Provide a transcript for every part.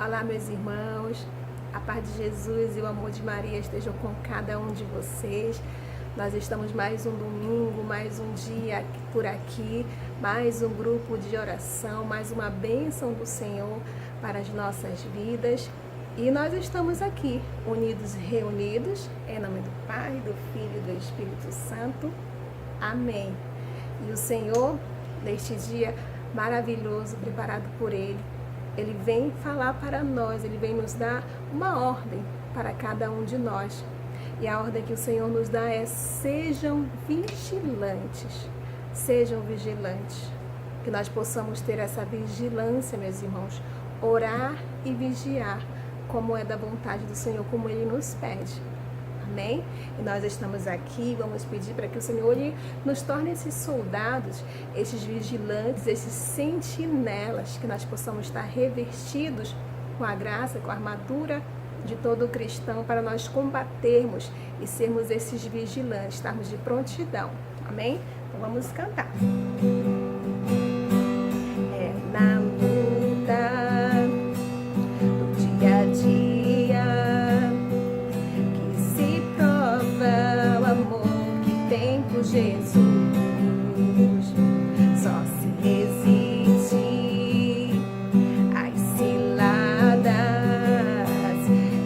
Olá, meus irmãos, a paz de Jesus e o amor de Maria estejam com cada um de vocês. Nós estamos mais um domingo, mais um dia por aqui, mais um grupo de oração, mais uma bênção do Senhor para as nossas vidas. E nós estamos aqui, unidos, reunidos, em nome do Pai, do Filho e do Espírito Santo. Amém. E o Senhor, neste dia maravilhoso, preparado por Ele vem falar para nós, Ele vem nos dar uma ordem para cada um de nós. E a ordem que o Senhor nos dá é: sejam vigilantes. Sejam vigilantes. Que nós possamos ter essa vigilância, meus irmãos, orar e vigiar, como é da vontade do Senhor, como Ele nos pede. Amém? E nós estamos aqui, vamos pedir para que o Senhor nos torne esses soldados, esses vigilantes, esses sentinelas, que nós possamos estar revestidos com a graça, com a armadura de todo cristão, para nós combatermos e sermos esses vigilantes, estarmos de prontidão. Amém? Então vamos cantar. É na luta do dia a dia Jesus, só se resiste às ciladas,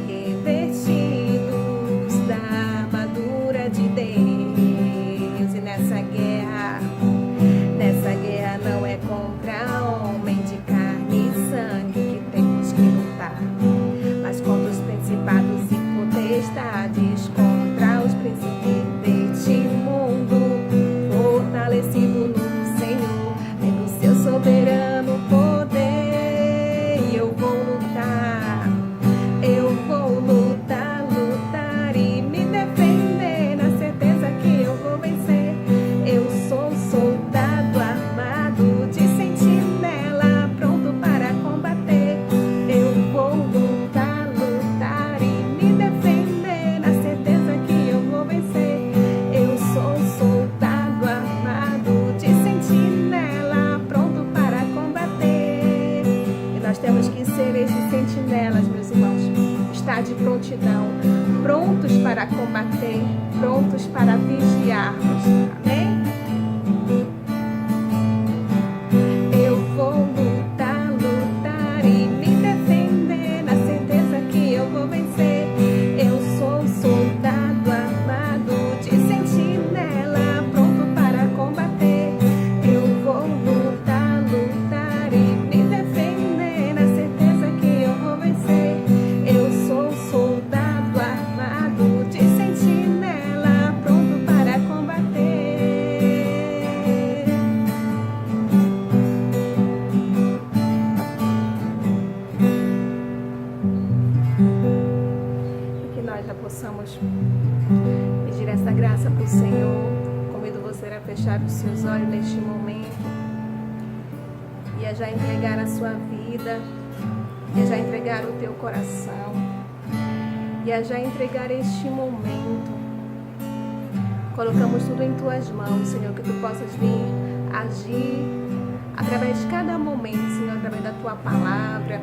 revestidos da armadura de Deus. E nessa guerra não é contra homem de carne e sangue que temos que lutar, mas contra os principados e potestades, contra os príncipes deste mundo, fortalecido no Senhor, pelo seu soberano poder. Eu vou lutar e me defender, na certeza que eu vou vencer. Eu sou soldado armado de sentinela, pronto para combater. Eu vou lutar e me defender, na certeza que eu vou vencer. Eu sou soldado armado de sentinela, pronto para combater. E nós temos que ser esses sentinelas, meus irmãos, estar de prontidão, prontos para combater, prontos para vigiarmos. Amém? Eu vou lutar e me defender, na certeza que eu vou vencer. Eu sou soldado armado de sentinela, pronto para combater. Eu vou lutar e me defender, na certeza que eu vou vencer. Eu sou soldado armado de sentinela, pronto para combater. E que nós já possamos pedir essa graça para o Senhor. Convido você a fechar os seus olhos neste momento e a já entregar a sua vida, e a já entregar o teu coração, e a já entregar este momento. Colocamos tudo em tuas mãos, Senhor, que tu possas vir agir através de cada momento, Senhor, através da tua palavra,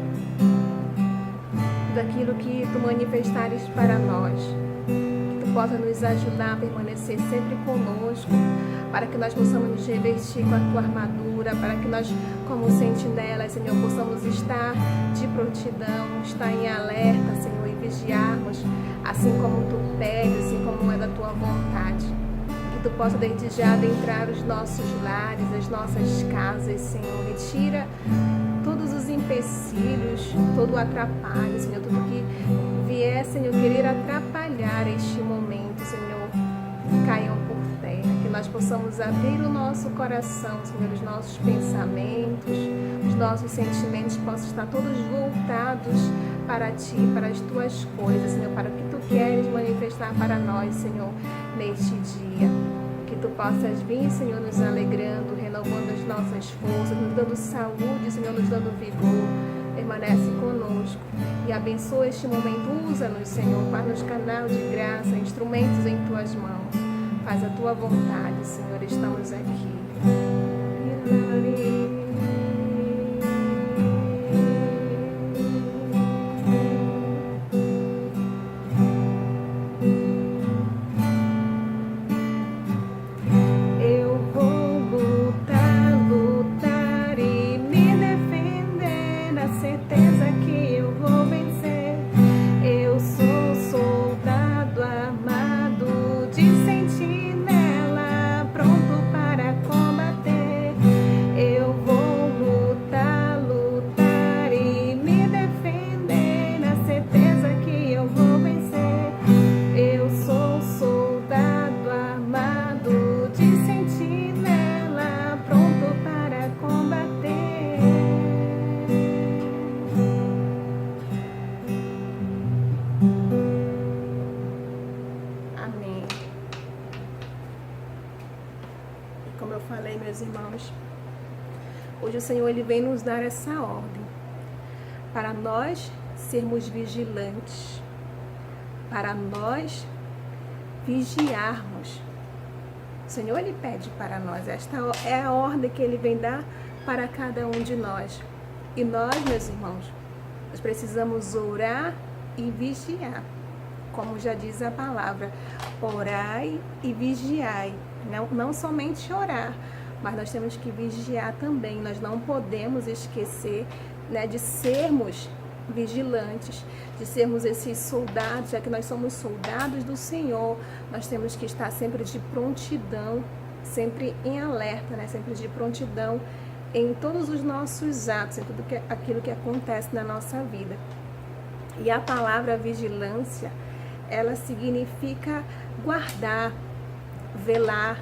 daquilo que tu manifestares para nós. Que tu possa nos ajudar a permanecer sempre conosco, para que nós possamos nos revestir com a tua armadura, para que nós, como sentinelas, Senhor, possamos estar de prontidão, estar em alerta, Senhor, e vigiarmos, assim como tu pedes, assim como é da tua vontade. Que tu possa desde já adentrar os nossos lares, as nossas casas, Senhor. Retira todos os empecilhos, todo o atrapalho, Senhor, tudo que vier, Senhor, querer atrapalhar este momento, Senhor, caiam por terra. Que nós possamos abrir o nosso coração, Senhor, os nossos pensamentos, os nossos sentimentos possam estar todos voltados para Ti, para as Tuas coisas, Senhor, para o que Tu queres manifestar para nós, Senhor, neste dia. Que Tu possas vir, Senhor, nos alegrando, renovando as nossas forças, nos dando saúde, Senhor, nos dando vigor. Permanece conosco e abençoa este momento. Usa-nos, Senhor, faz-nos canal de graça, instrumentos em Tuas mãos. Faz a Tua vontade, Senhor, estamos aqui. como eu falei, meus irmãos, hoje o Senhor ele vem nos dar essa ordem para nós sermos vigilantes, para nós vigiarmos. O Senhor ele pede para nós, esta é a ordem que ele vem dar para cada um de nós. E nós, meus irmãos, nós precisamos orar e vigiar. Como já diz a palavra, orai e vigiai. Não somente orar, mas nós temos que vigiar também. Nós não podemos esquecer, né, de sermos vigilantes, de sermos esses soldados, já que nós somos soldados do Senhor. Nós temos que estar sempre de prontidão, sempre em alerta, né, sempre de prontidão em todos os nossos atos, em tudo aquilo que acontece na nossa vida. E a palavra vigilância, ela significa guardar, velar,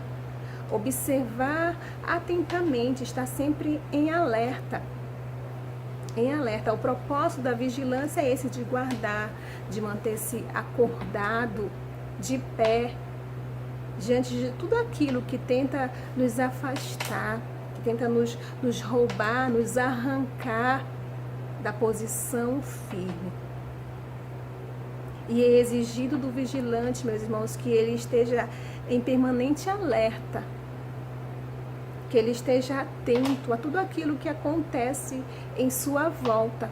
observar atentamente, estar sempre em alerta. Em alerta. O propósito da vigilância é esse, de guardar, de manter-se acordado, de pé, diante de tudo aquilo que tenta nos afastar, que tenta nos roubar, nos arrancar da posição firme. E é exigido do vigilante, meus irmãos, que ele esteja em permanente alerta, que ele esteja atento a tudo aquilo que acontece em sua volta,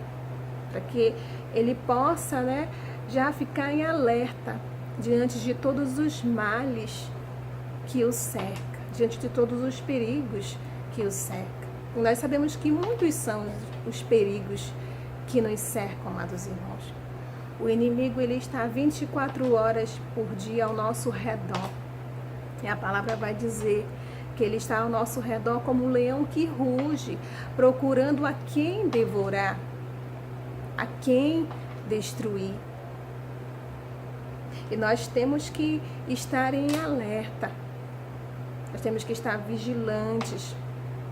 para que ele possa, né, já ficar em alerta diante de todos os males que o cerca, diante de todos os perigos que o cerca. E nós sabemos que muitos são os perigos que nos cercam, amados irmãos. O inimigo ele está 24 horas por dia ao nosso redor. E a palavra vai dizer que ele está ao nosso redor como um leão que ruge, procurando a quem devorar, a quem destruir. E nós temos que estar em alerta, nós temos que estar vigilantes,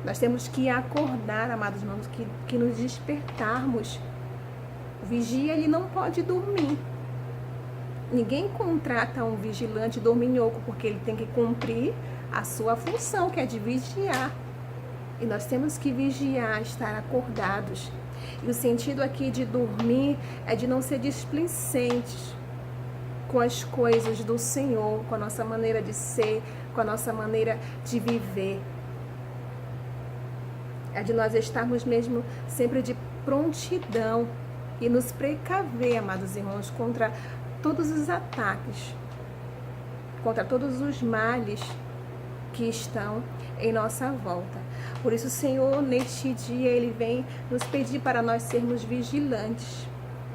nós temos que acordar, amados irmãos, que nos despertarmos. O vigia, ele não pode dormir. Ninguém contrata um vigilante dorminhoco, porque ele tem que cumprir a sua função, que é de vigiar. E nós temos que vigiar, estar acordados. E o sentido aqui de dormir é de não ser displicentes com as coisas do Senhor, com a nossa maneira de ser, com a nossa maneira de viver. É de nós estarmos mesmo sempre de prontidão e nos precaver, amados irmãos, contra todos os ataques, contra todos os males que estão em nossa volta. Por isso o Senhor, neste dia, ele vem nos pedir para nós sermos vigilantes,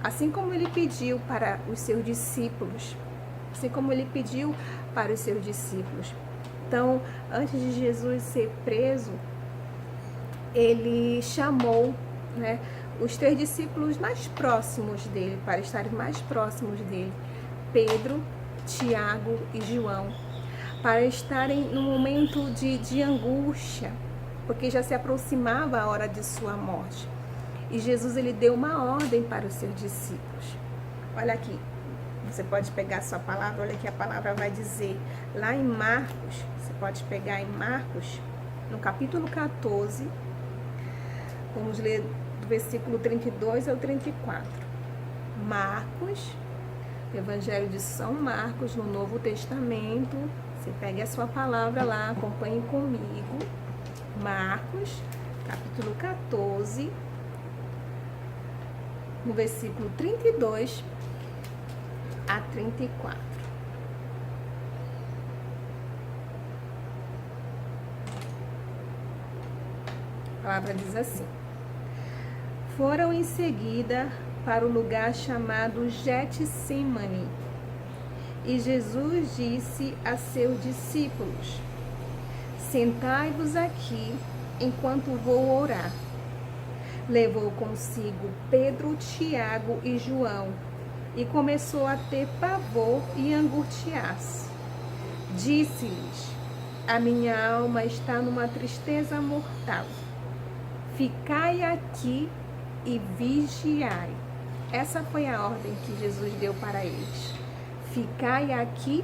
assim como ele pediu para os seus discípulos, assim como ele pediu para os seus discípulos. Então, antes de Jesus ser preso, ele chamou, né, os 3 discípulos mais próximos dele, para estarem mais próximos dele, Pedro, Tiago e João, para estarem num momento de angústia, porque já se aproximava a hora de sua morte. E Jesus ele deu uma ordem para os seus discípulos. Olha aqui, você pode pegar a sua palavra, olha que a palavra vai dizer lá em Marcos, você pode pegar em Marcos, no capítulo 14, vamos ler do versículo 32 ao 34. Marcos, Evangelho de São Marcos, no Novo Testamento. Você pegue a sua palavra lá, acompanhe comigo. Marcos, capítulo 14, no versículo 32 a 34. A palavra diz assim: foram em seguida para o lugar chamado Getsemane, e Jesus disse a seus discípulos: sentai-vos aqui enquanto vou orar. Levou consigo Pedro, Tiago e João, e começou a ter pavor e angustiar-se. Disse-lhes: a minha alma está numa tristeza mortal. Ficai aqui e vigiai. Essa foi a ordem que Jesus deu para eles. Ficai aqui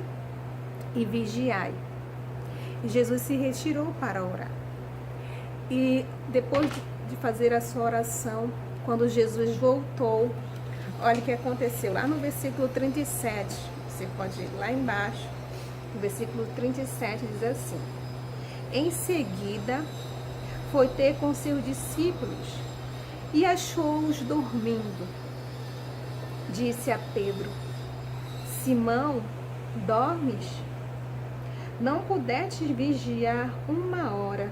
e vigiai. E Jesus se retirou para orar. E depois de fazer a sua oração, quando Jesus voltou, olha o que aconteceu. Lá no versículo 37, você pode ir lá embaixo, no versículo 37 diz assim: em seguida, foi ter com seus discípulos e achou-os dormindo. Disse a Pedro: Simão, dormes? Não pudestes vigiar 1 hora?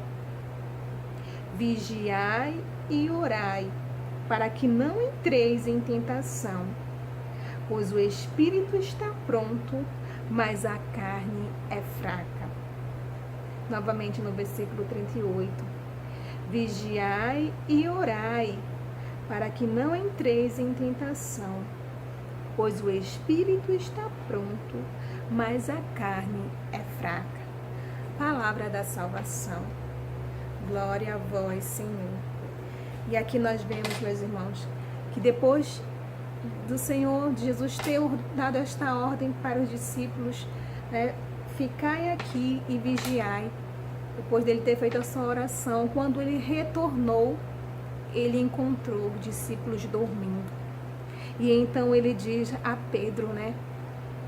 Vigiai e orai, para que não entreis em tentação, pois o espírito está pronto, mas a carne é fraca. Novamente no versículo 38. Vigiai e orai, para que não entreis em tentação, pois o espírito está pronto, mas a carne é fraca. Palavra da salvação. Glória a vós, Senhor. E aqui nós vemos, meus irmãos, que depois do Senhor Jesus ter dado esta ordem para os discípulos, né, ficai aqui e vigiai. Depois dele ter feito a sua oração, quando ele retornou, ele encontrou os discípulos dormindo. E então ele diz a Pedro, né,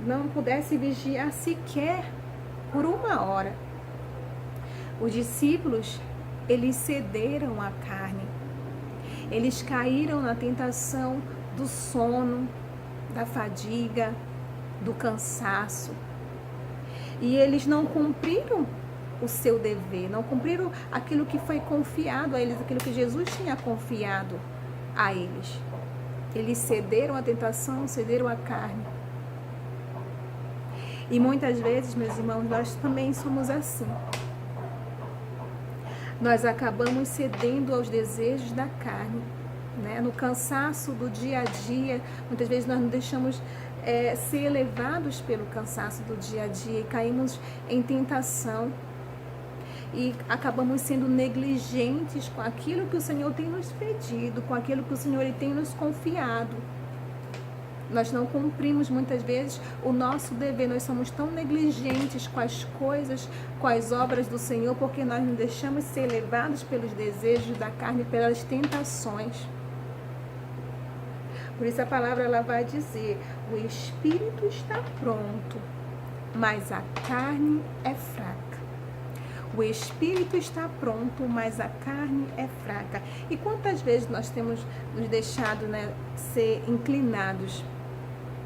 não pudesse vigiar sequer por 1 hora. Os discípulos, eles cederam à carne. Eles caíram na tentação do sono, da fadiga, do cansaço. E eles não cumpriram o seu dever, não cumpriram aquilo que foi confiado a eles, aquilo que Jesus tinha confiado a eles. Eles cederam à tentação, cederam à carne. E muitas vezes, meus irmãos, nós também somos assim. Nós acabamos cedendo aos desejos da carne, né? No cansaço do dia a dia, muitas vezes nós nos deixamos ser elevados pelo cansaço do dia a dia e caímos em tentação e acabamos sendo negligentes com aquilo que o Senhor tem nos pedido, com aquilo que o Senhor ele tem nos confiado. Nós não cumprimos muitas vezes o nosso dever, nós somos tão negligentes com as coisas, com as obras do Senhor, porque nós nos deixamos ser levados pelos desejos da carne, pelas tentações. Por isso a palavra ela vai dizer: o espírito está pronto, mas a carne é fraca. O espírito está pronto, mas a carne é fraca. E quantas vezes nós temos nos deixado, né, ser inclinados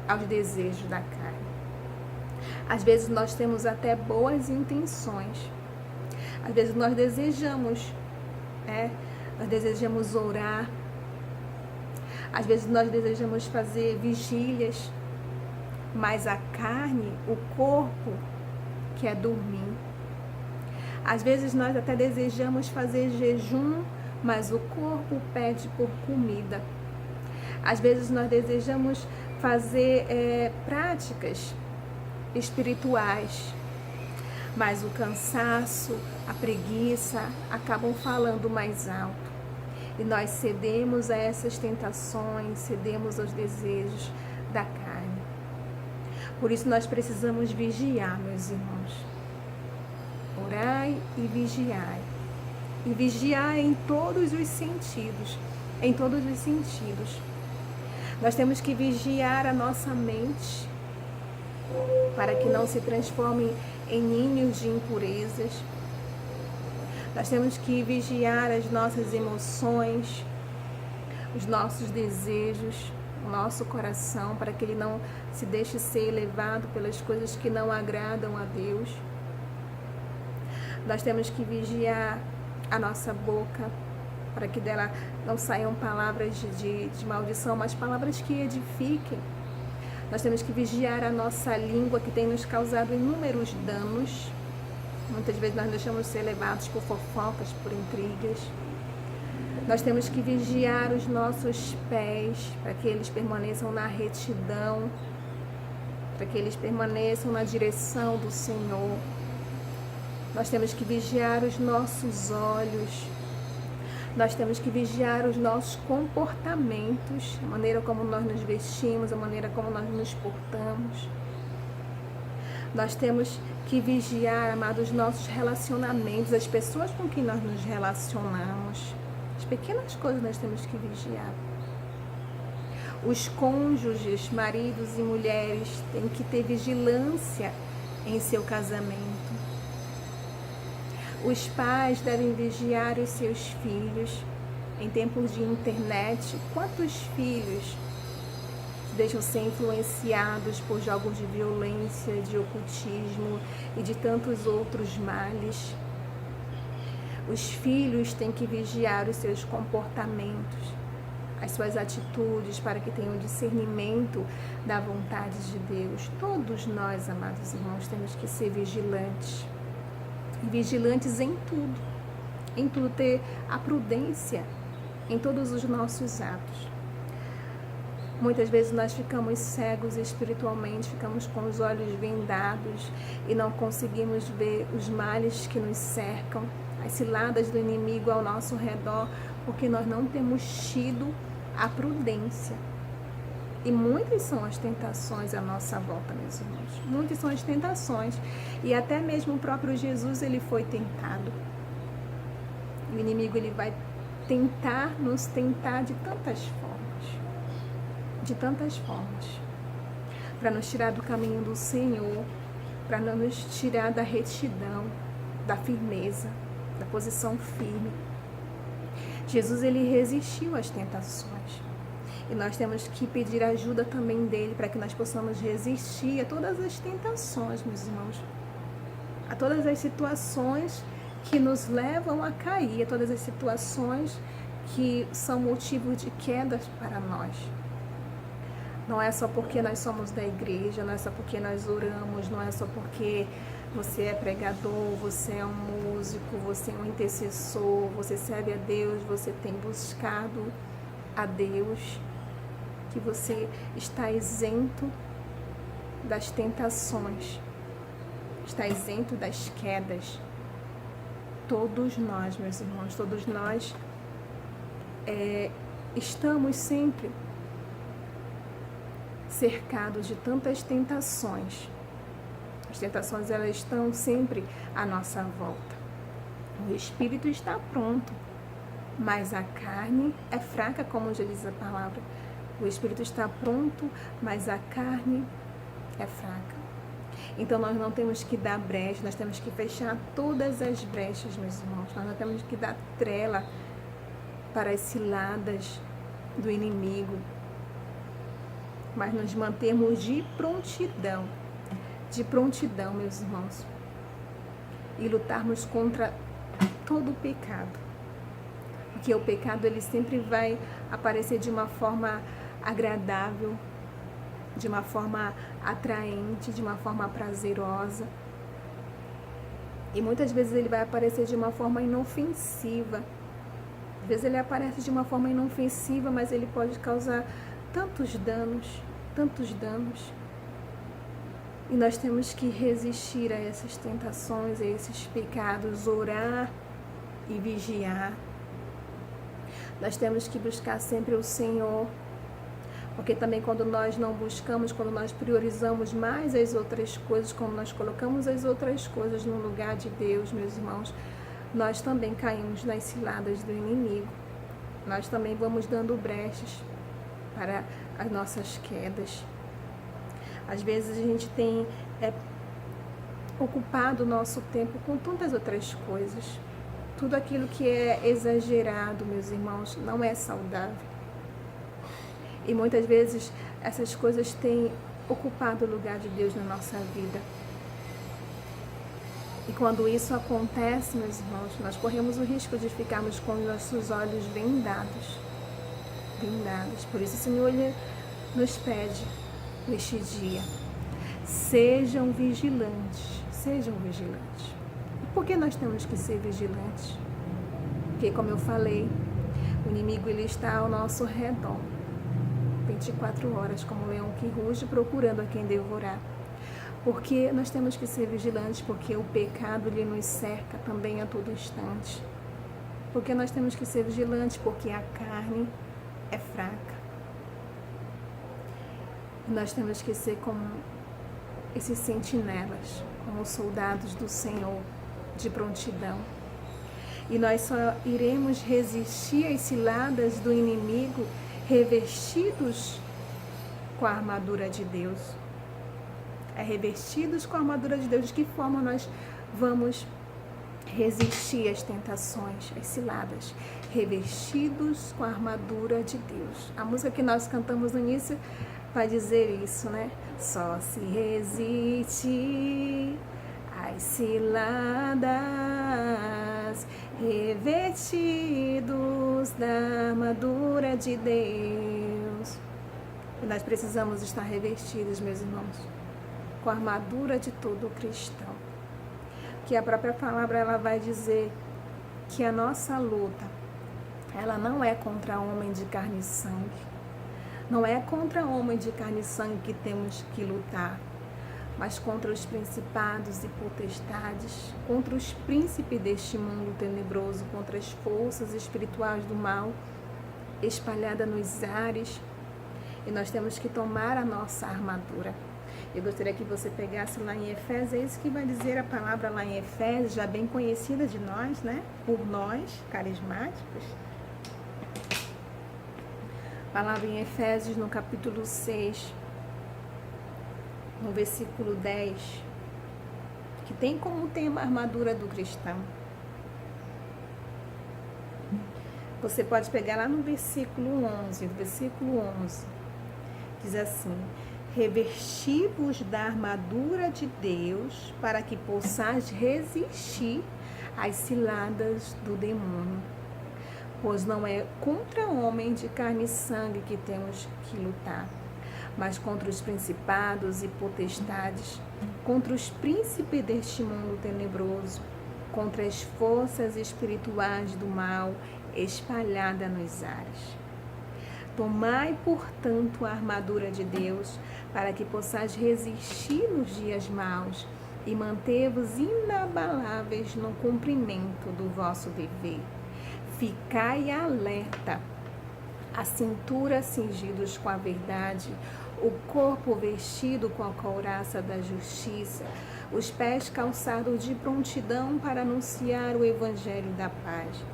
aos desejos da carne? Às vezes nós temos até boas intenções. Às vezes nós desejamos orar. Às vezes nós desejamos fazer vigílias, mas a carne, o corpo, quer dormir. Às vezes nós até desejamos fazer jejum, mas o corpo pede por comida. Às vezes nós desejamos fazer práticas espirituais, mas o cansaço, a preguiça acabam falando mais alto. E nós cedemos a essas tentações, cedemos aos desejos da carne. Por isso nós precisamos vigiar, meus irmãos. Orai e vigiai. E vigiar em todos os sentidos. Em todos os sentidos. Nós temos que vigiar a nossa mente para que não se transforme em ninhos de impurezas. Nós temos que vigiar as nossas emoções, os nossos desejos, o nosso coração, para que ele não se deixe ser levado pelas coisas que não agradam a Deus. Nós temos que vigiar a nossa boca, para que dela não saiam palavras de maldição, mas palavras que edifiquem. Nós temos que vigiar a nossa língua, que tem nos causado inúmeros danos. Muitas vezes nós deixamos ser levados por fofocas, por intrigas. Nós temos que vigiar os nossos pés, para que eles permaneçam na retidão, para que eles permaneçam na direção do Senhor. Nós temos que vigiar os nossos olhos. Nós temos que vigiar os nossos comportamentos, a maneira como nós nos vestimos, a maneira como nós nos portamos. Nós temos que vigiar, amados, nossos relacionamentos, as pessoas com quem nós nos relacionamos. As pequenas coisas nós temos que vigiar. Os cônjuges, maridos e mulheres, têm que ter vigilância em seu casamento. Os pais devem vigiar os seus filhos. Em tempos de internet, quantos filhos deixam ser influenciados por jogos de violência, de ocultismo e de tantos outros males? Os filhos têm que vigiar os seus comportamentos, as suas atitudes, para que tenham discernimento da vontade de Deus. Todos nós, amados irmãos, temos que ser vigilantes. E vigilantes em tudo, ter a prudência em todos os nossos atos. Muitas vezes nós ficamos cegos espiritualmente, ficamos com os olhos vendados e não conseguimos ver os males que nos cercam, as ciladas do inimigo ao nosso redor, porque nós não temos tido a prudência. E muitas são as tentações à nossa volta, meus irmãos. Muitas são as tentações. E até mesmo o próprio Jesus, ele foi tentado. O inimigo, ele vai nos tentar de tantas formas. De tantas formas. Para nos tirar do caminho do Senhor. Para nos tirar da retidão, da firmeza, da posição firme. Jesus, ele resistiu às tentações. E nós temos que pedir ajuda também dele para que nós possamos resistir a todas as tentações, meus irmãos. A todas as situações que nos levam a cair, a todas as situações que são motivo de quedas para nós. Não é só porque nós somos da igreja, não é só porque nós oramos, não é só porque você é pregador, você é um músico, você é um intercessor, você serve a Deus, você tem buscado a Deus, que você está isento das tentações, está isento das quedas. Todos nós, meus irmãos, todos nós estamos sempre cercados de tantas tentações. As tentações, elas estão sempre à nossa volta. O espírito está pronto, mas a carne é fraca, como já diz a palavra. O espírito está pronto, mas a carne é fraca. Então nós não temos que dar brecha, nós temos que fechar todas as brechas, meus irmãos. Nós não temos que dar trela para as ciladas do inimigo, mas nos mantermos de prontidão, meus irmãos, e lutarmos contra todo o pecado. Porque o pecado, ele sempre vai aparecer de uma forma agradável, de uma forma atraente, de uma forma prazerosa. E muitas vezes ele vai aparecer de uma forma inofensiva. Às vezes ele aparece de uma forma inofensiva, mas ele pode causar tantos danos, tantos danos. E nós temos que resistir a essas tentações, a esses pecados, orar e vigiar. Nós temos que buscar sempre o Senhor, porque também quando nós não buscamos, quando nós priorizamos mais as outras coisas, quando nós colocamos as outras coisas no lugar de Deus, meus irmãos, nós também caímos nas ciladas do inimigo. Nós também vamos dando brechas para as nossas quedas. Às vezes a gente tem ocupado o nosso tempo com tantas outras coisas. Tudo aquilo que é exagerado, meus irmãos, não é saudável. E muitas vezes essas coisas têm ocupado o lugar de Deus na nossa vida. E quando isso acontece, meus irmãos, nós corremos o risco de ficarmos com os nossos olhos vendados. Por isso o Senhor, ele nos pede neste dia: sejam vigilantes, sejam vigilantes. E por que nós temos que ser vigilantes? Porque, como eu falei, o inimigo, ele está ao nosso redor, 24 horas, como um leão que ruge, procurando a quem devorar. Porque nós temos que ser vigilantes, porque o pecado, ele nos cerca também a todo instante. Porque nós temos que ser vigilantes, porque a carne é fraca. Nós temos que ser como esses sentinelas, como soldados do Senhor de prontidão. E nós só iremos resistir às ciladas do inimigo revestidos com a armadura de Deus. Revestidos com a armadura de Deus. De que forma nós vamos resistir às tentações, às ciladas? Revestidos com a armadura de Deus. A música que nós cantamos no início vai dizer isso, né? Só se resiste às ciladas, revestidos da armadura de Deus. E nós precisamos estar revestidos, meus irmãos, com a armadura de todo cristão. Que a própria palavra ela vai dizer que a nossa luta, ela não é contra homem de carne e sangue. Não é contra homem de carne e sangue que temos que lutar, mas contra os principados e potestades, contra os príncipes deste mundo tenebroso, contra as forças espirituais do mal espalhadas nos ares. E nós temos que tomar a nossa armadura. Eu gostaria que você pegasse lá em Efésios, é isso que vai dizer a palavra lá em Efésios, já bem conhecida de nós, né? Por nós, carismáticos. Palavra em Efésios, no capítulo 6, no versículo 10, que tem como tema a armadura do cristão. Você pode pegar lá no versículo 11, diz assim: revesti-vos da armadura de Deus para que possais resistir às ciladas do demônio. Pois não é contra homem de carne e sangue que temos que lutar, mas contra os principados e potestades, contra os príncipes deste mundo tenebroso, contra as forças espirituais do mal espalhadas nos ares. Tomai, portanto, a armadura de Deus, para que possais resistir nos dias maus e manter-vos inabaláveis no cumprimento do vosso dever. Ficai alerta, a cintura cingidos com a verdade, o corpo vestido com a couraça da justiça, os pés calçados de prontidão para anunciar o evangelho da paz.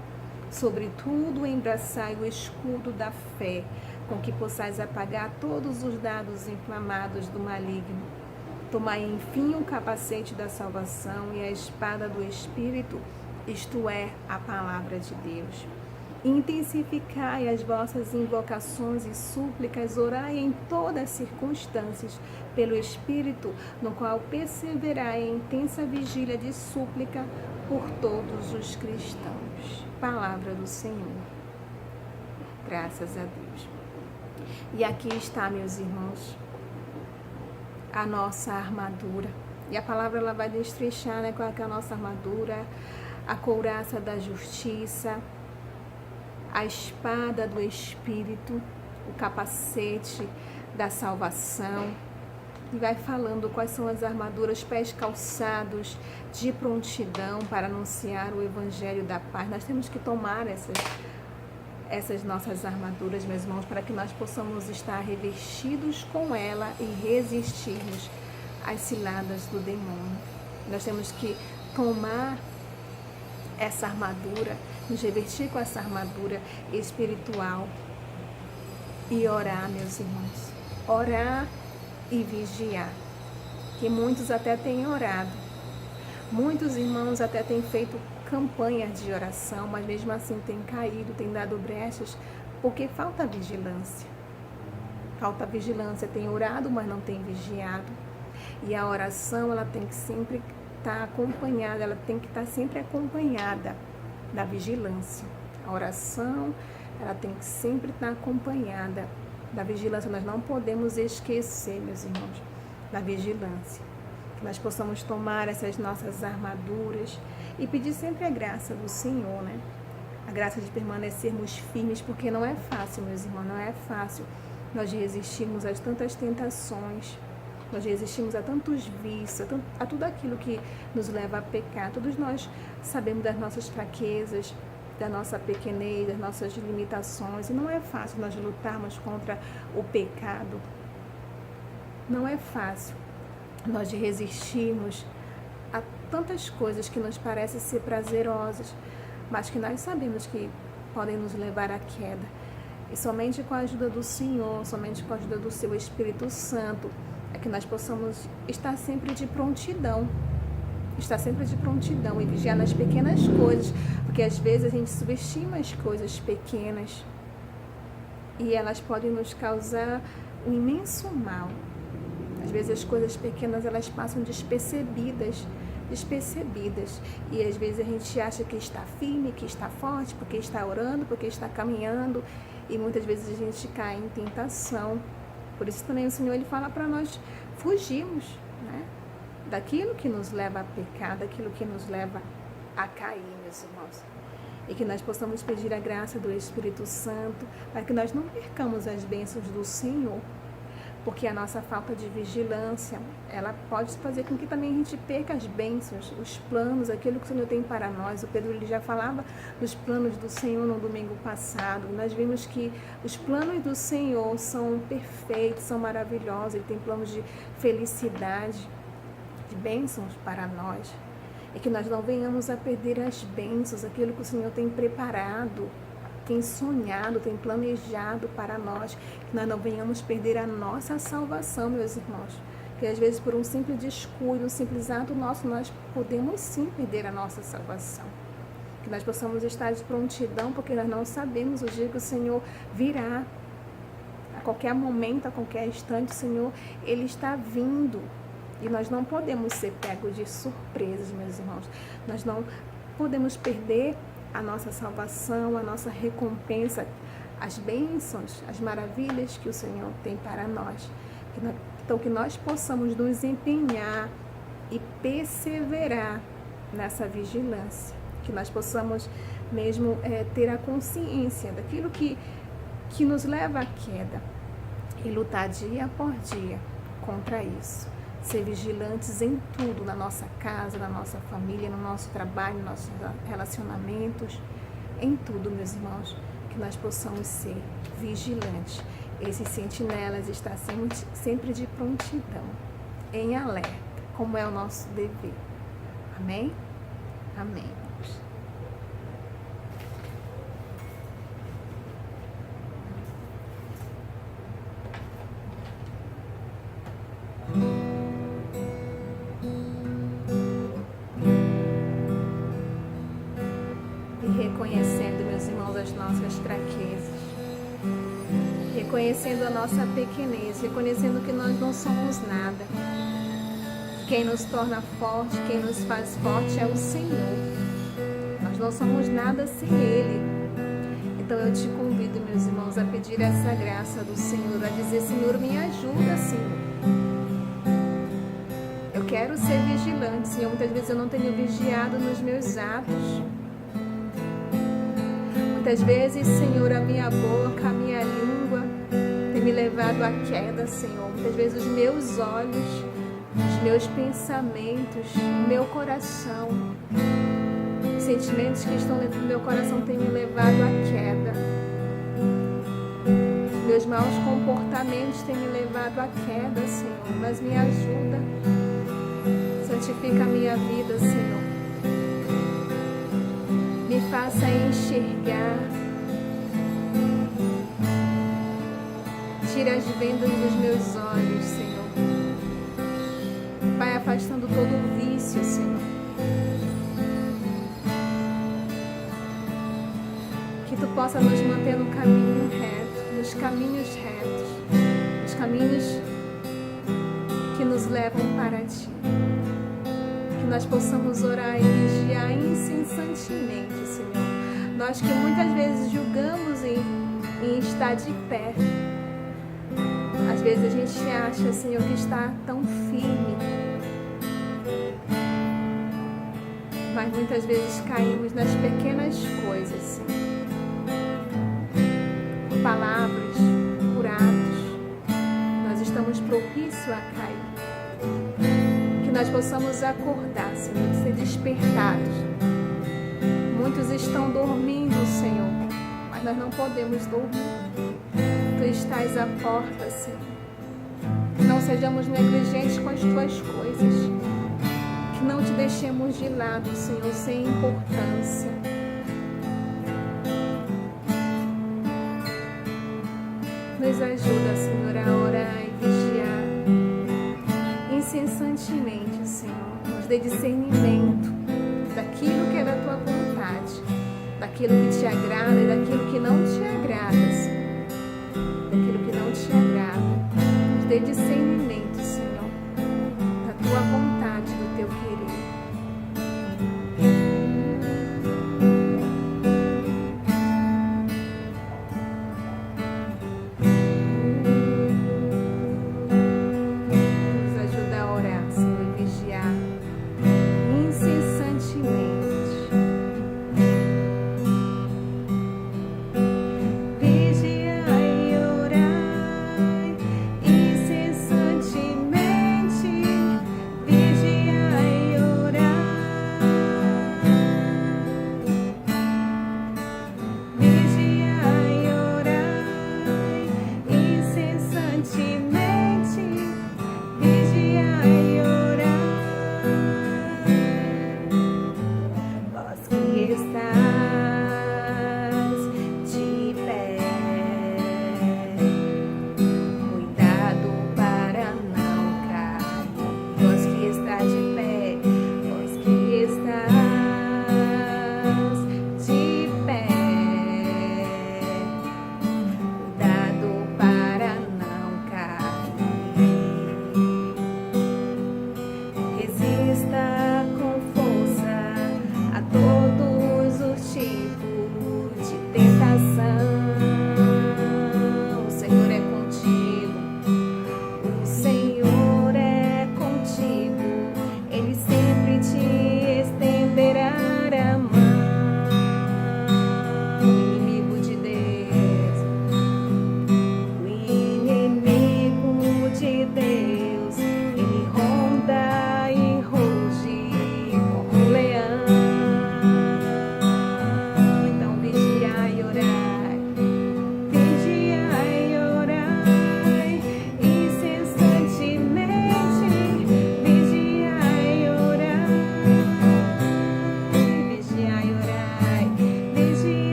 Sobretudo, embraçai o escudo da fé, com que possais apagar todos os dardos inflamados do maligno. Tomai, enfim, o capacete da salvação e a espada do Espírito, isto é, a palavra de Deus. Intensificai as vossas invocações e súplicas, orai em todas as circunstâncias, pelo Espírito, no qual perseverai em intensa vigília de súplica por todos os cristãos. Palavra do Senhor. Graças a Deus. E aqui está, meus irmãos, a nossa armadura. E a palavra ela vai destrechar, né, qual é a nossa armadura: a couraça da justiça, a espada do Espírito, o capacete da salvação. E vai falando quais são as armaduras: pés calçados de prontidão para anunciar o evangelho da paz. Nós temos que tomar essas nossas armaduras, meus irmãos, para que nós possamos estar revestidos com ela e resistirmos às ciladas do demônio. Nós temos que tomar essa armadura, nos revestir com essa armadura espiritual e orar, meus irmãos. Orar e vigiar. Que muitos até têm orado. Muitos irmãos até têm feito campanhas de oração, mas mesmo assim têm caído, têm dado brechas, porque falta vigilância. Falta vigilância. Tem orado, mas não tem vigiado. E a oração, ela tem que sempre estar acompanhada, ela tem que estar sempre acompanhada da vigilância. A oração, ela tem que sempre estar acompanhada da vigilância. Nós não podemos esquecer, meus irmãos, da vigilância. Que nós possamos tomar essas nossas armaduras e pedir sempre a graça do Senhor, né? A graça de permanecermos firmes, porque não é fácil, meus irmãos, não é fácil nós resistirmos a tantas tentações, nós resistimos a tantos vícios, a tudo aquilo que nos leva a pecar. Todos nós sabemos das nossas fraquezas, da nossa pequenez, das nossas limitações, e não é fácil nós lutarmos contra o pecado. Não é fácil. nós de resistirmos a tantas coisas que nos parecem ser prazerosas, mas que nós sabemos que podem nos levar à queda. E somente com a ajuda do Senhor, somente com a ajuda do Seu Espírito Santo, é que nós possamos estar sempre de prontidão. Estar sempre de prontidão e vigiar nas pequenas coisas, porque às vezes a gente subestima as coisas pequenas e elas podem nos causar um imenso mal. Às vezes as coisas pequenas elas passam despercebidas, e às vezes a gente acha que está firme, que está forte, porque está orando, porque está caminhando, e muitas vezes a gente cai em tentação. Por isso também o Senhor ele fala para nós fugirmos, né, daquilo que nos leva a pecar, daquilo que nos leva a cair, meus irmãos. E que nós possamos pedir a graça do Espírito Santo para que nós não percamos as bênçãos do Senhor. Porque a nossa falta de vigilância, ela pode fazer com que também a gente perca as bênçãos, os planos, aquilo que o Senhor tem para nós. O Pedro ele já falava dos planos do Senhor no domingo passado. Nós vimos que os planos do Senhor são perfeitos, são maravilhosos. Ele tem planos de felicidade, de bênçãos para nós. E que nós não venhamos a perder as bênçãos, aquilo que o Senhor tem preparado, tem sonhado, tem planejado para nós, que nós não venhamos perder a nossa salvação, meus irmãos. Que às vezes por um simples descuido, um simples ato nosso, nós podemos sim perder a nossa salvação. Que nós possamos estar de prontidão, porque nós não sabemos o dia que o Senhor virá. A qualquer momento, a qualquer instante, o Senhor, Ele está vindo. E nós não podemos ser pegos de surpresas, meus irmãos. Nós não podemos perder a nossa salvação, a nossa recompensa, as bênçãos, as maravilhas que o Senhor tem para nós. Então, que nós possamos nos empenhar e perseverar nessa vigilância. Que nós possamos mesmo ter a consciência daquilo que nos leva à queda e lutar dia após dia contra isso. Ser vigilantes em tudo, na nossa casa, na nossa família, no nosso trabalho, nos nossos relacionamentos, em tudo, meus irmãos, que nós possamos ser vigilantes. Esses sentinelas estão sempre de prontidão, em alerta, como é o nosso dever. Amém? Amém. Reconhecendo, meus irmãos, as nossas fraquezas, reconhecendo a nossa pequenez, reconhecendo que nós não somos nada. Quem nos torna forte, quem nos faz forte é o Senhor. Nós não somos nada sem Ele. Então eu te convido, meus irmãos, a pedir essa graça do Senhor, a dizer: Senhor, me ajuda, Senhor. Eu quero ser vigilante, Senhor. Muitas vezes eu não tenho vigiado nos meus atos. Muitas vezes, Senhor, a minha boca, a minha língua tem me levado à queda, Senhor. Muitas vezes os meus olhos, os meus pensamentos, o meu coração, os sentimentos que estão dentro do meu coração têm me levado à queda. Os meus maus comportamentos têm me levado à queda, Senhor. Mas me ajuda, santifica a minha vida, Senhor. Me faça enxergar. Tira as vendas dos meus olhos, Senhor. Vai afastando todo o vício, Senhor. Que Tu possa nos manter no caminho reto, nos caminhos retos, nos caminhos que nos levam para Ti. Que nós possamos orar e vigiar incessantemente, Senhor. Nós que muitas vezes julgamos em estar de pé. Às vezes a gente acha, Senhor, que está tão firme. Mas muitas vezes caímos nas pequenas coisas, Senhor. Por palavras, por atos. Nós estamos propícios a cair. Que nós possamos acordar, Senhor, ser despertados. Muitos estão dormindo, Senhor, mas nós não podemos dormir. Tu estás à porta, Senhor. Não sejamos negligentes com as tuas coisas, que não te deixemos de lado, Senhor, sem importância. Nos ajuda, Senhor, a orar e vigiar incessantemente, Senhor. Nos dê discernimento daquilo que é da tua vontade, daquilo que te agrada e daquilo que não te agrada, Senhor. Daquilo que não te agrada. Nos dê discernimento, Senhor, da tua vontade, do teu querer.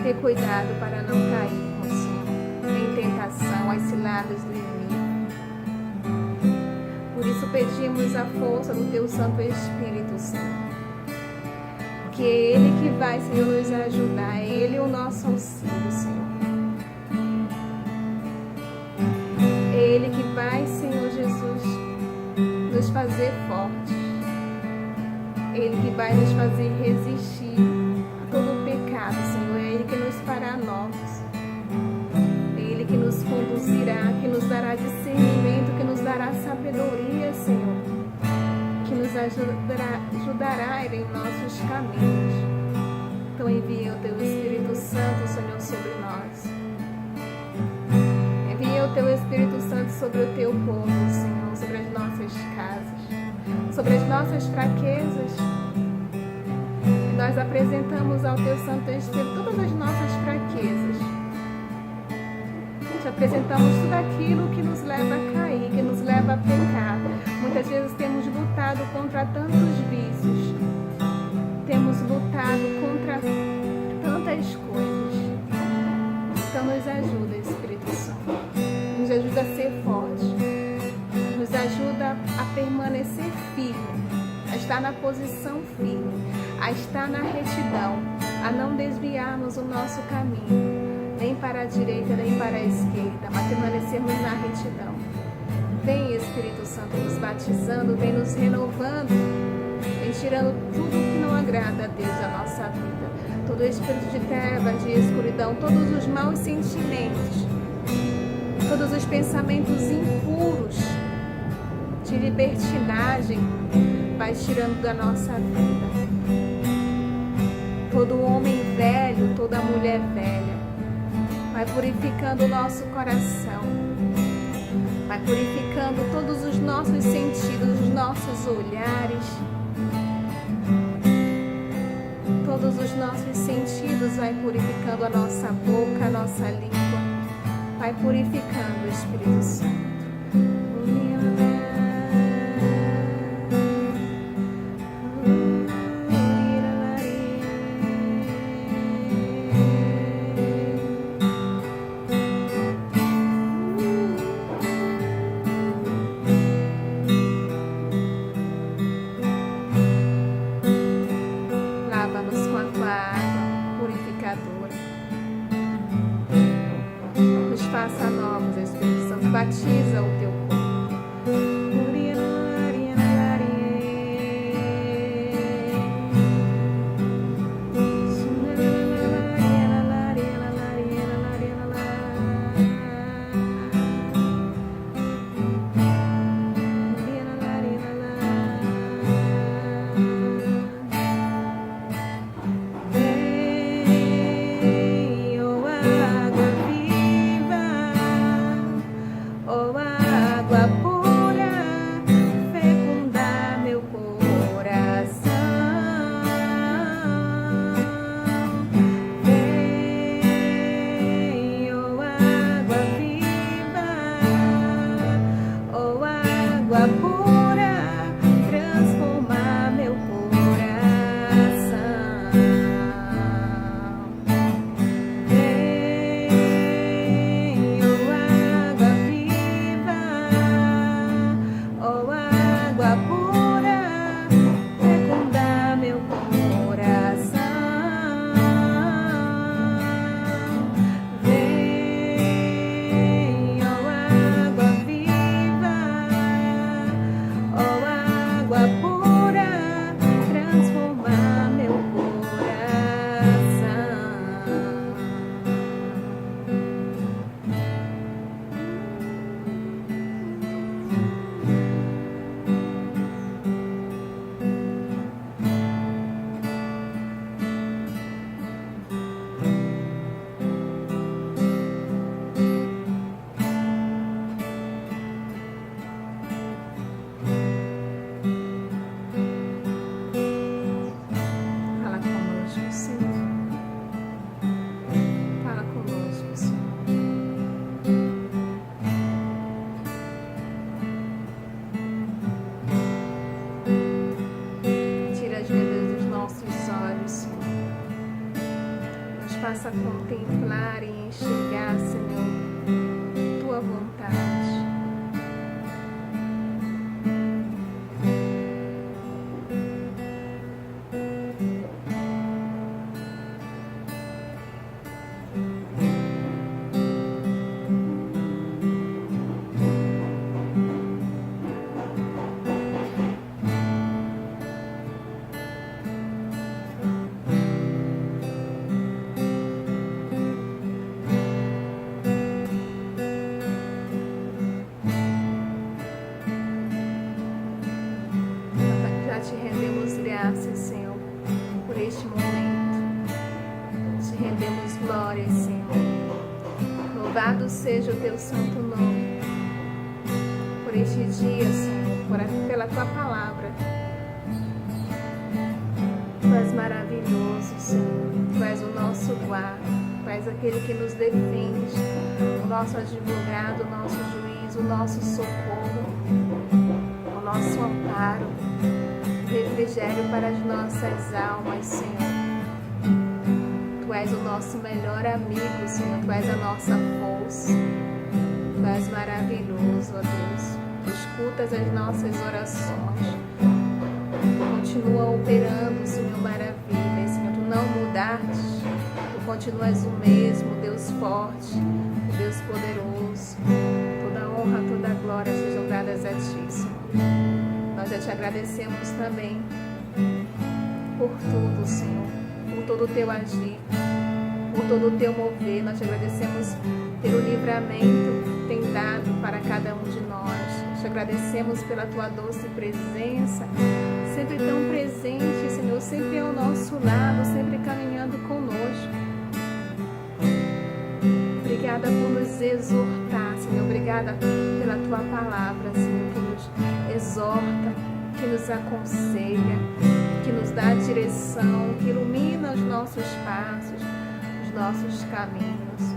Ter cuidado para não cairmos, Senhor, em tentação, às ciladas do inimigo. Por isso pedimos a força do Teu Santo Espírito, Senhor. Que é Ele que vai, Senhor, nos ajudar. É Ele o nosso auxílio, Senhor. É Ele que vai, Senhor Jesus, nos fazer fortes. É Ele que vai nos fazer resistir a todo o pecado, Senhor. É Ele que nos fará novos. É Ele que nos conduzirá, que nos dará discernimento, que nos dará sabedoria, Senhor. Que nos ajudará a ir em nossos caminhos. Então envia o Teu Espírito Santo, Senhor, sobre nós. Envia o Teu Espírito Santo sobre o Teu povo, Senhor, sobre as nossas casas, sobre as nossas fraquezas. Nós apresentamos ao Teu Santo Espírito todas as nossas fraquezas. Te apresentamos tudo aquilo que nos leva a cair, que nos leva a pecar. Muitas vezes temos lutado contra tantos vícios. Temos lutado contra tantas coisas. Então nos ajuda, Espírito Santo. Nos ajuda a ser forte. Nos ajuda a permanecer firme. estar na posição firme, a estar na retidão, a não desviarmos o nosso caminho, nem para a direita, nem para a esquerda, mas permanecermos na retidão. Vem, Espírito Santo, nos batizando, vem nos renovando, vem tirando tudo que não agrada a Deus da nossa vida. Todo espírito de trevas, de escuridão, todos os maus sentimentos, todos os pensamentos impuros, de libertinagem, vai tirando da nossa vida. Todo homem velho, toda mulher velha, vai purificando o nosso coração, vai purificando todos os nossos sentidos, os nossos olhares, todos os nossos sentidos, vai purificando a nossa boca, a nossa língua, vai purificando o Espírito Santo. Faça novos, Espírito Santo, batiza o teu corpo. Faça contemplar e enxergar, Senhor, tua vontade. Te rendemos graças, Senhor, por este momento. Te rendemos glória, Senhor. Louvado seja o teu santo nome por este dia, Senhor, pela tua palavra. Tu és maravilhoso, Senhor. Tu és o nosso guarda. Tu és aquele que nos defende, o nosso advogado, o nosso juiz, o nosso socorro, o nosso amparo. Refrigério para as nossas almas, Senhor. Tu és o nosso melhor amigo, Senhor. Tu és a nossa força. Tu és maravilhoso, ó Deus. Tu escutas as nossas orações. Tu continua operando, Senhor, maravilha. Senhor, Tu não mudaste. Tu continuas o mesmo, Deus forte, Deus poderoso. Toda honra, toda glória sejam dadas a Ti, Senhor. Nós já Te agradecemos também por tudo, Senhor, por todo o Teu agir, por todo o Teu mover. Nós Te agradecemos pelo livramento que tem dado para cada um de nós. Te agradecemos pela Tua doce presença, sempre tão presente, Senhor, sempre ao nosso lado, sempre caminhando conosco. Obrigada por nos exortar, Senhor. Obrigada pela Tua palavra, Senhor, que nos exorta, que nos aconselha, que nos dá direção, que ilumina os nossos passos, os nossos caminhos.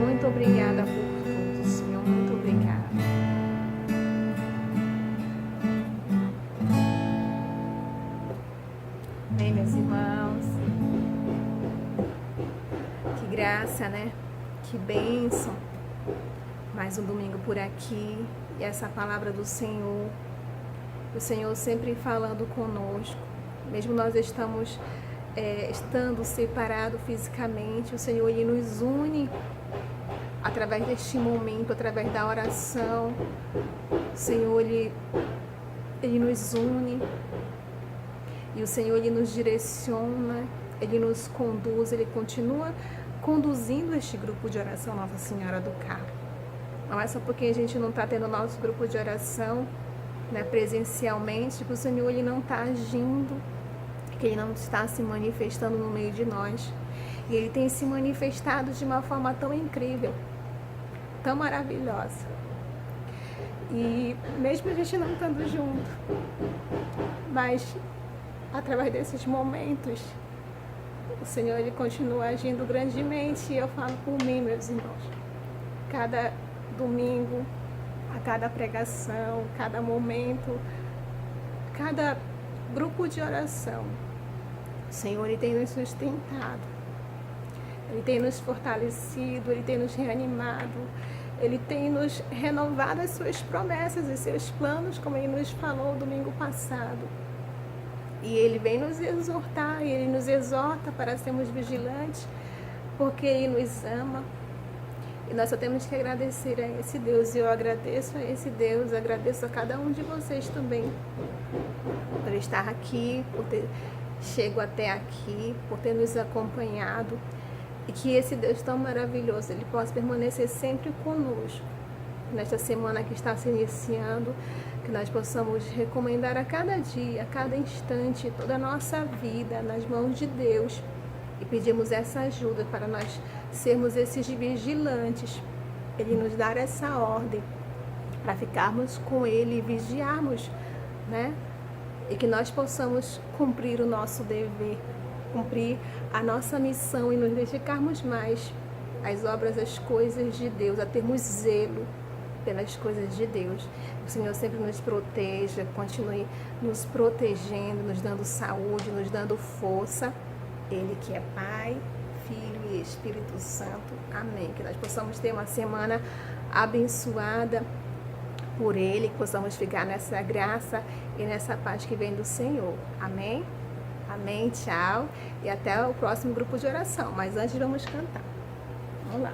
Muito obrigada por tudo, Senhor. Muito obrigada. Bem, meus irmãos, que graça, né? Que bênção. Mais um domingo por aqui e essa palavra do Senhor. O Senhor sempre falando conosco. Mesmo nós estando separados fisicamente, o Senhor Ele nos une através deste momento, através da oração. O Senhor Ele nos une e o Senhor Ele nos direciona, Ele nos conduz, Ele continua conduzindo este grupo de oração Nossa Senhora do Carmo. Não é só porque a gente não está tendo o nosso grupo de oração, né, presencialmente, que o Senhor Ele não está agindo, que Ele não está se manifestando no meio de nós. E Ele tem se manifestado de uma forma tão incrível, tão maravilhosa. E mesmo a gente não estando junto, mas através desses momentos, o Senhor Ele continua agindo grandemente. E eu falo por mim, meus irmãos, cada domingo, a cada pregação, cada momento, cada grupo de oração, o Senhor Ele tem nos sustentado, Ele tem nos fortalecido, Ele tem nos reanimado, Ele tem nos renovado as suas promessas e seus planos, como Ele nos falou domingo passado. E Ele vem nos exortar, e Ele nos exorta para sermos vigilantes, porque Ele nos ama. E nós só temos que agradecer a esse Deus. E eu agradeço a esse Deus, agradeço a cada um de vocês também, por estar aqui, por ter chego até aqui, por ter nos acompanhado. E que esse Deus tão maravilhoso, Ele possa permanecer sempre conosco. Nesta semana que está se iniciando, que nós possamos recomendar a cada dia, a cada instante, toda a nossa vida nas mãos de Deus. E pedimos essa ajuda para nós sermos esses vigilantes. Ele nos dar essa ordem para ficarmos com Ele e vigiarmos, né? E que nós possamos cumprir o nosso dever, cumprir a nossa missão e nos dedicarmos mais às obras, às coisas de Deus, a termos zelo pelas coisas de Deus. O Senhor sempre nos proteja, continue nos protegendo, nos dando saúde, nos dando força. Ele que é Pai, Filho e Espírito Santo. Amém. Que nós possamos ter uma semana abençoada por Ele, que possamos ficar nessa graça e nessa paz que vem do Senhor. Amém? Amém, tchau. E até o próximo grupo de oração. Mas antes vamos cantar. Vamos lá.